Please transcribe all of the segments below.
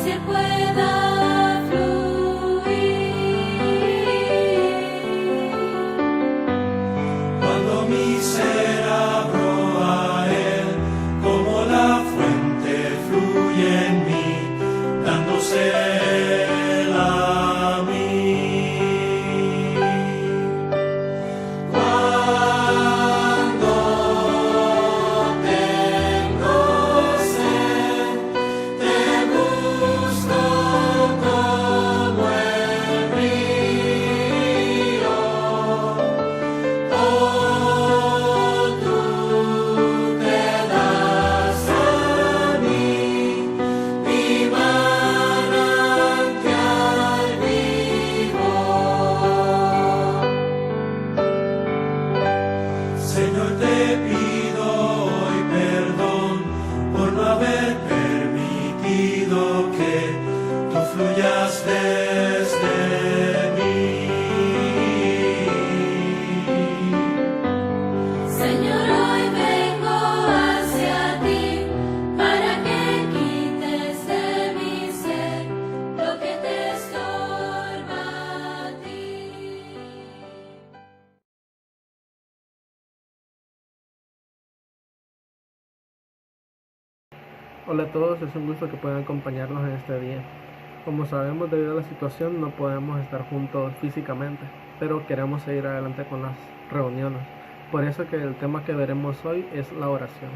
se pueda fluir. Cuando mi ser abro a Él, como la fuente fluye en mí, dándose Él a mí. Cuando tengo sed, te busco como el río. Oh, tú te das a mí, mi manantial vivo. Señor, te pido hoy perdón por no haber permitido que tú fluyas desde mí. Señor, hoy vengo hacia ti para que quites de mi ser lo que te estorba a ti. Hola a todos, es un gusto que puedan acompañarnos en este día. Como sabemos, debido a la situación no podemos estar juntos físicamente, pero queremos seguir adelante con las reuniones. Por eso que el tema que veremos hoy es la oración.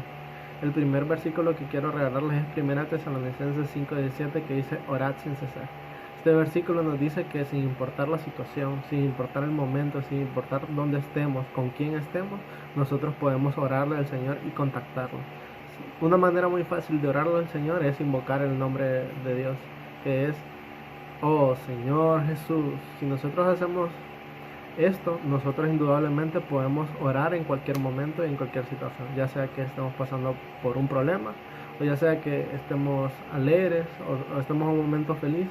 El primer versículo que quiero regalarles es 1 Tesalonicenses 5:17, que dice: orad sin cesar. Este versículo nos dice que sin importar la situación, sin importar el momento, sin importar dónde estemos, con quién estemos, nosotros podemos orarle al Señor y contactarlo. Una manera muy fácil de orarle al Señor es invocar el nombre de Dios, que es: oh Señor Jesús. Si nosotros hacemos esto, nosotros indudablemente podemos orar en cualquier momento y en cualquier situación, ya sea que estemos pasando por un problema, o ya sea que estemos alegres o estemos en un momento feliz.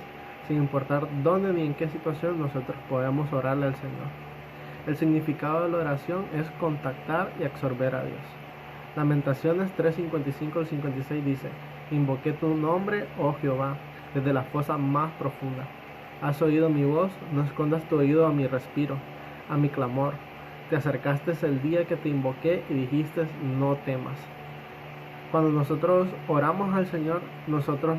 Sin importar dónde ni en qué situación, nosotros podemos orarle al Señor. El significado de la oración es contactar y absorber a Dios. Lamentaciones 3:55 al 56 dice: invoqué tu nombre, oh Jehová, desde la fosa más profunda. Has oído mi voz, no escondas tu oído a mi respiro, a mi clamor. Te acercaste el día que te invoqué y dijiste: no temas. Cuando nosotros oramos al Señor, nosotros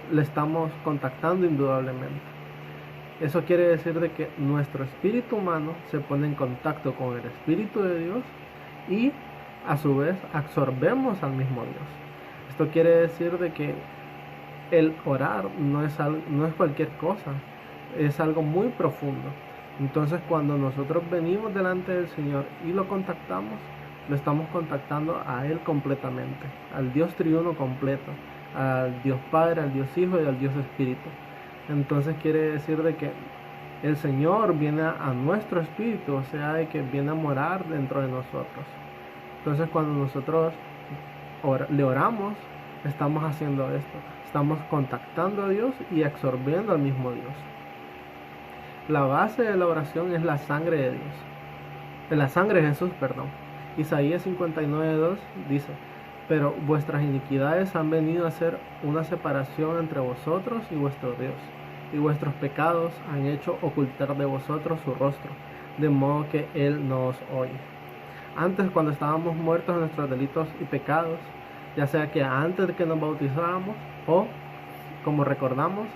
le estamos contactando indudablemente. Eso quiere decir de que nuestro espíritu humano se pone en contacto con el Espíritu de Dios y a su vez absorbemos al mismo Dios. Esto quiere decir de que el orar no es cualquier cosa, es algo muy profundo. Entonces, cuando nosotros venimos delante del Señor y lo contactamos, lo estamos contactando a Él completamente, al Dios triuno completo, al Dios Padre, al Dios Hijo y al Dios Espíritu. Entonces quiere decir de que el Señor viene a nuestro espíritu, o sea, de que viene a morar dentro de nosotros. Entonces, cuando nosotros le oramos, estamos haciendo esto. Estamos contactando a Dios y absorbiendo al mismo Dios. La base de la oración es la sangre de Dios. De la sangre de Jesús, perdón. Isaías 59:2 dice: pero vuestras iniquidades han venido a ser una separación entre vosotros y vuestro Dios, y vuestros pecados han hecho ocultar de vosotros su rostro, de modo que Él no os oye. Antes, cuando estábamos muertos en nuestros delitos y pecados, ya sea que antes de que nos bautizáramos o, como recordamos,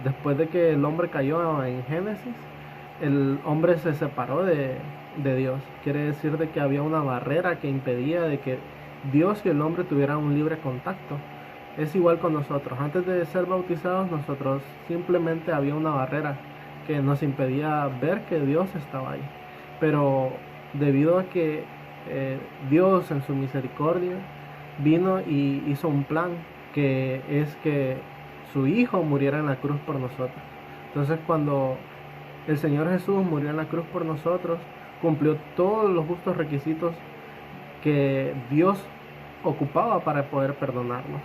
después de que el hombre cayó en Génesis, el hombre se separó de Dios. Quiere decir de que había una barrera que impedía de que Dios y el hombre tuvieran un libre contacto. Es igual con nosotros. Antes de ser bautizados, nosotros simplemente había una barrera que nos impedía ver que Dios estaba ahí. Pero debido a que Dios en su misericordia vino y hizo un plan, que es que su Hijo muriera en la cruz por nosotros. Entonces, cuando el Señor Jesús murió en la cruz por nosotros, cumplió todos los justos requisitos que Dios ocupaba para poder perdonarnos.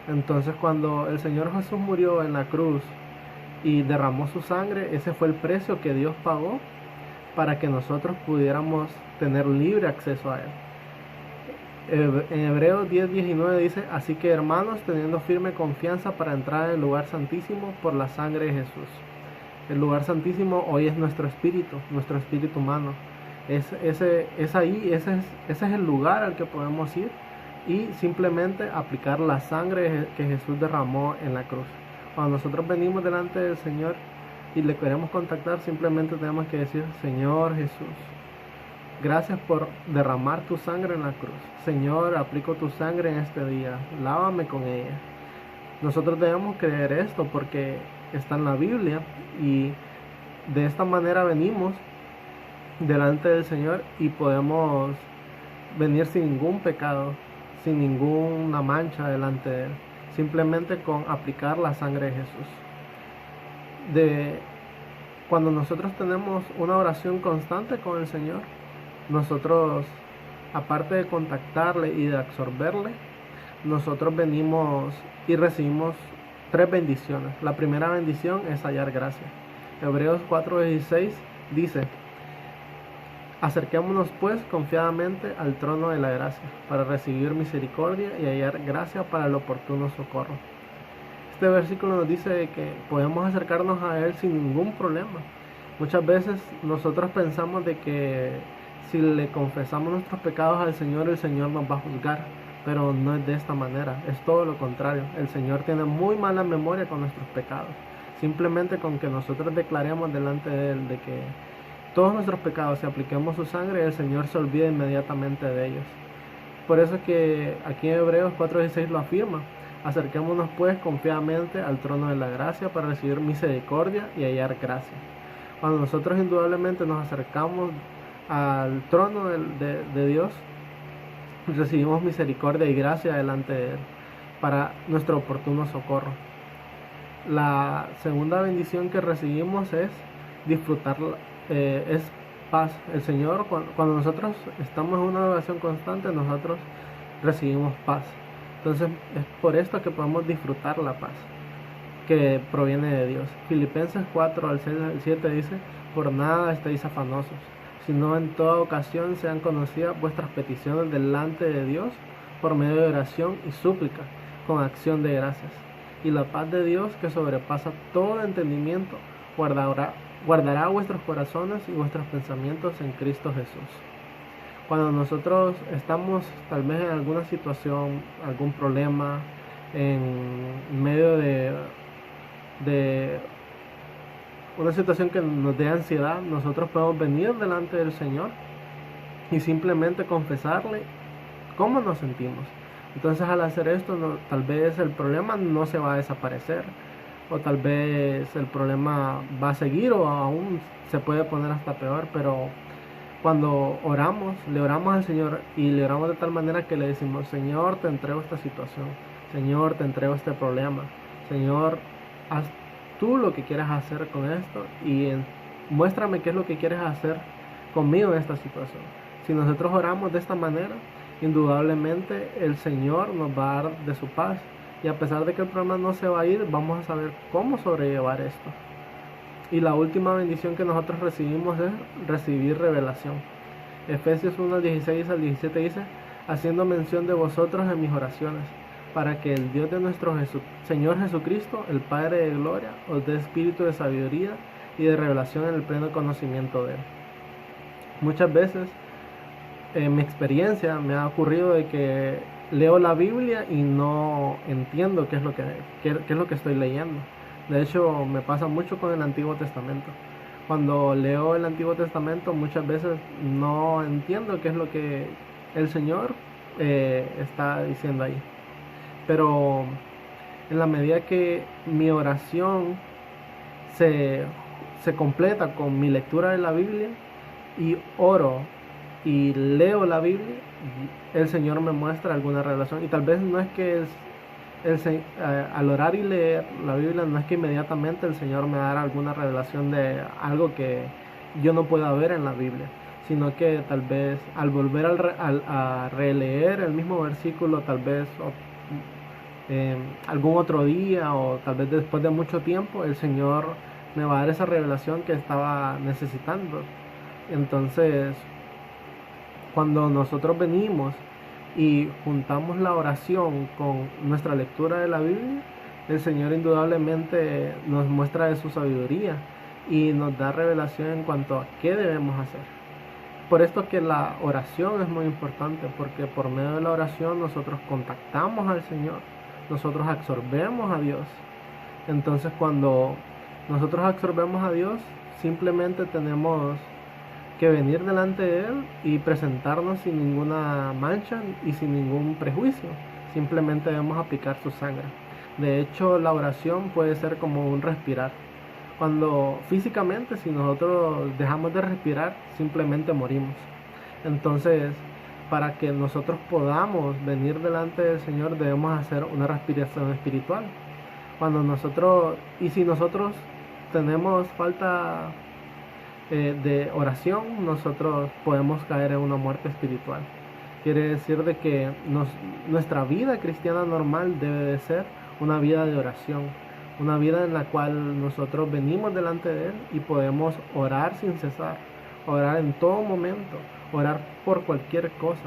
Entonces, cuando el Señor Jesús murió en la cruz y derramó su sangre, ese fue el precio que Dios pagó para que nosotros pudiéramos tener libre acceso a Él. En Hebreos 10:19 dice: así que hermanos, teniendo firme confianza para entrar en el lugar santísimo por la sangre de Jesús. El lugar santísimo hoy es nuestro espíritu humano. Ese es el lugar al que podemos ir y simplemente aplicar la sangre que Jesús derramó en la cruz. Cuando nosotros venimos delante del Señor y le queremos contactar, simplemente tenemos que decir: Señor Jesús, gracias por derramar tu sangre en la cruz. Señor, aplico tu sangre en este día, lávame con ella. Nosotros debemos creer esto porque está en la Biblia, y de esta manera venimos delante del Señor y podemos venir sin ningún pecado, sin ninguna mancha delante de Él, simplemente con aplicar la sangre de Jesús. Cuando nosotros tenemos una oración constante con el Señor, nosotros, aparte de contactarle y de absorberle, nosotros venimos y recibimos 3 bendiciones. La primera bendición es hallar gracia. Hebreos 4:16 dice: acerquémonos pues confiadamente al trono de la gracia, para recibir misericordia y hallar gracia para el oportuno socorro. Este versículo nos dice que podemos acercarnos a Él sin ningún problema. Muchas veces nosotros pensamos de que si le confesamos nuestros pecados al Señor, el Señor nos va a juzgar, pero no es de esta manera, es todo lo contrario. El Señor tiene muy mala memoria con nuestros pecados. Simplemente con que nosotros declaremos delante de Él de que todos nuestros pecados, si apliquemos su sangre, el Señor se olvida inmediatamente de ellos. Por eso es que aquí en Hebreos 4:16 lo afirma: acerquémonos pues confiadamente al trono de la gracia para recibir misericordia y hallar gracia. Cuando nosotros indudablemente nos acercamos al trono de Dios, recibimos misericordia y gracia delante de Él para nuestro oportuno socorro. La segunda bendición que recibimos es disfrutar, es paz. El Señor, cuando nosotros estamos en una oración constante, nosotros recibimos paz. Entonces es por esto que podemos disfrutar la paz que proviene de Dios. Filipenses 4:6-7 dice: por nada estéis afanosos, sino en toda ocasión sean conocidas vuestras peticiones delante de Dios por medio de oración y súplica, con acción de gracias. Y la paz de Dios, que sobrepasa todo entendimiento, guardará vuestros corazones y vuestros pensamientos en Cristo Jesús. Cuando nosotros estamos tal vez en alguna situación, algún problema, en medio de una situación que nos dé ansiedad, nosotros podemos venir delante del Señor y simplemente confesarle cómo nos sentimos. Entonces, al hacer esto, tal vez el problema no se va a desaparecer, o tal vez el problema va a seguir, o aún se puede poner hasta peor. Pero cuando oramos, le oramos al Señor y le oramos de tal manera que le decimos: Señor, te entrego esta situación, Señor, te entrego este problema, Señor, haz tú lo que quieras hacer con esto y muéstrame qué es lo que quieres hacer conmigo en esta situación. Si nosotros oramos de esta manera, indudablemente el Señor nos va a dar de su paz, y a pesar de que el problema no se va a ir, vamos a saber cómo sobrellevar esto. Y la última bendición que nosotros recibimos es recibir revelación. Efesios 1:16-17 dice: haciendo mención de vosotros en mis oraciones, para que el Dios de nuestro Señor Jesucristo, el Padre de gloria, os dé espíritu de sabiduría y de revelación en el pleno conocimiento de Él. Muchas veces en mi experiencia me ha ocurrido de que leo la Biblia y no entiendo qué es lo que estoy leyendo. De hecho, me pasa mucho con el Antiguo Testamento. Cuando leo el Antiguo Testamento, muchas veces no entiendo qué es lo que el Señor está diciendo ahí. Pero en la medida que mi oración se completa con mi lectura de la Biblia, y oro y leo la Biblia, el Señor me muestra alguna revelación. Y tal vez no es que al orar y leer la Biblia, no es que inmediatamente el Señor me dará alguna revelación de algo que yo no pueda ver en la Biblia, sino que tal vez al volver a releer el mismo versículo, tal vez algún otro día, o tal vez después de mucho tiempo, el Señor me va a dar esa revelación que estaba necesitando. Entonces, cuando nosotros venimos y juntamos la oración con nuestra lectura de la Biblia, el Señor indudablemente nos muestra de su sabiduría y nos da revelación en cuanto a qué debemos hacer. Por esto que la oración es muy importante, porque por medio de la oración nosotros contactamos al Señor, nosotros absorbemos a Dios. Entonces cuando nosotros absorbemos a Dios, simplemente tenemos que venir delante de Él y presentarnos sin ninguna mancha y sin ningún prejuicio. Simplemente debemos aplicar su sangre. De hecho, la oración puede ser como un respirar. Cuando físicamente, si nosotros dejamos de respirar, simplemente morimos. Entonces, para que nosotros podamos venir delante del Señor, debemos hacer una respiración espiritual. Si nosotros tenemos falta de oración, nosotros podemos caer en una muerte espiritual. Quiere decir de que nuestra vida cristiana normal debe de ser una vida de oración, una vida en la cual nosotros venimos delante de Él y podemos orar sin cesar, orar en todo momento, orar por cualquier cosa.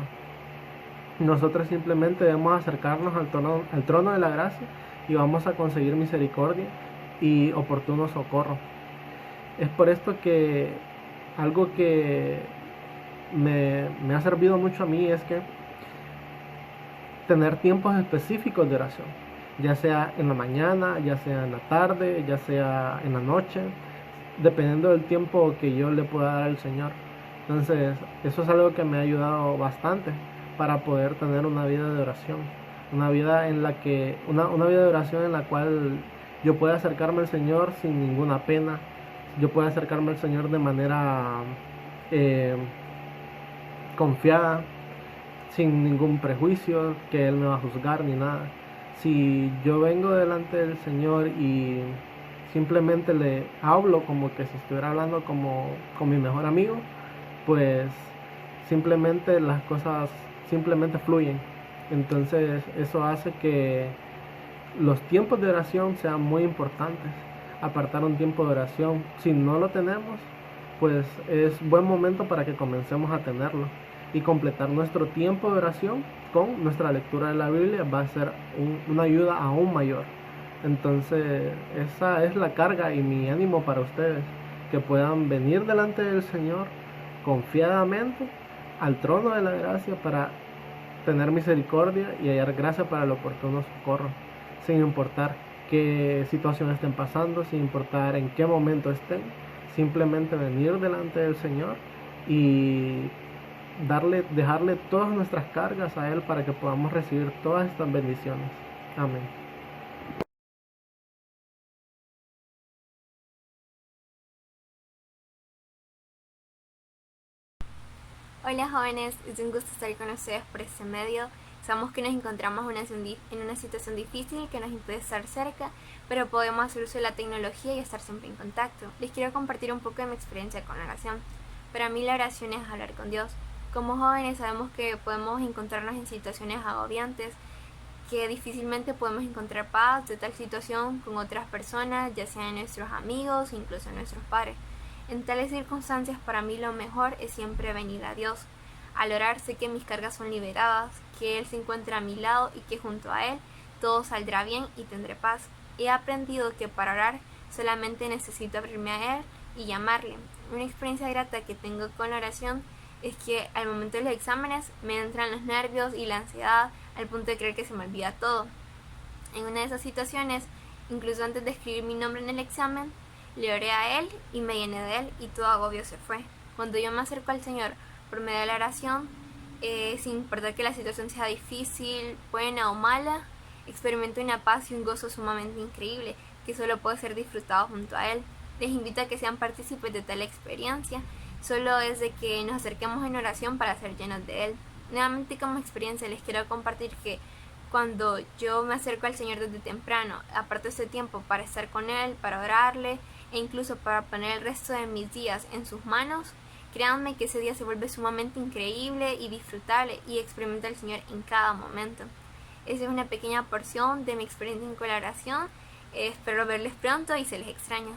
Nosotros simplemente debemos acercarnos al trono de la gracia y vamos a conseguir misericordia y oportuno socorro. Es por esto que algo que me ha servido mucho a mí es que tener tiempos específicos de oración, ya sea en la mañana, ya sea en la tarde, ya sea en la noche, dependiendo del tiempo que yo le pueda dar al Señor. Entonces, eso es algo que me ha ayudado bastante para poder tener una vida de oración, una vida de oración en la cual yo pueda acercarme al Señor sin ninguna pena, yo pueda acercarme al Señor de manera confiada, sin ningún prejuicio que Él me va a juzgar ni nada. Si yo vengo delante del Señor y simplemente le hablo como que si estuviera hablando con mi mejor amigo, pues simplemente las cosas simplemente fluyen. Entonces eso hace que los tiempos de oración sean muy importantes. Apartar un tiempo de oración, si no lo tenemos, pues es buen momento para que comencemos a tenerlo y completar nuestro tiempo de oración con nuestra lectura de la Biblia va a ser una ayuda aún mayor. Entonces esa es la carga y mi ánimo para ustedes, que puedan venir delante del Señor confiadamente al trono de la gracia para tener misericordia y hallar gracia para el oportuno socorro, sin importar qué situación estén pasando, sin importar en qué momento estén, simplemente venir delante del Señor y dejarle todas nuestras cargas a Él para que podamos recibir todas estas bendiciones. Amén. Hola jóvenes, es un gusto estar con ustedes por este medio. Sabemos que nos encontramos en una situación difícil que nos impide estar cerca, pero podemos hacer uso de la tecnología y estar siempre en contacto. Les quiero compartir un poco de mi experiencia con la oración. Para mí la oración es hablar con Dios. Como jóvenes sabemos que podemos encontrarnos en situaciones agobiantes, que difícilmente podemos encontrar paz de tal situación con otras personas, ya sean nuestros amigos, incluso nuestros padres. En tales circunstancias para mí lo mejor es siempre venir a Dios. Al orar sé que mis cargas son liberadas, que Él se encuentra a mi lado y que junto a Él todo saldrá bien y tendré paz. He aprendido que para orar solamente necesito abrirme a Él y llamarle. Una experiencia grata que tengo con la oración es que al momento de los exámenes me entran los nervios y la ansiedad al punto de creer que se me olvida todo. En una de esas situaciones, incluso antes de escribir mi nombre en el examen, le oré a Él y me llené de Él y todo agobio se fue. Cuando yo me acerco al Señor por medio de la oración, sin importar que la situación sea difícil, buena o mala, experimento una paz y un gozo sumamente increíble que solo puede ser disfrutado junto a Él. Les invito a que sean partícipes de tal experiencia, solo es de que nos acerquemos en oración para ser llenos de Él. Nuevamente como experiencia les quiero compartir que cuando yo me acerco al Señor desde temprano, aparto este tiempo para estar con Él, para orarle e incluso para poner el resto de mis días en sus manos, créanme que ese día se vuelve sumamente increíble y disfrutable y experimento al Señor en cada momento. Esa es una pequeña porción de mi experiencia en colaboración. Espero verles pronto y se les extraña.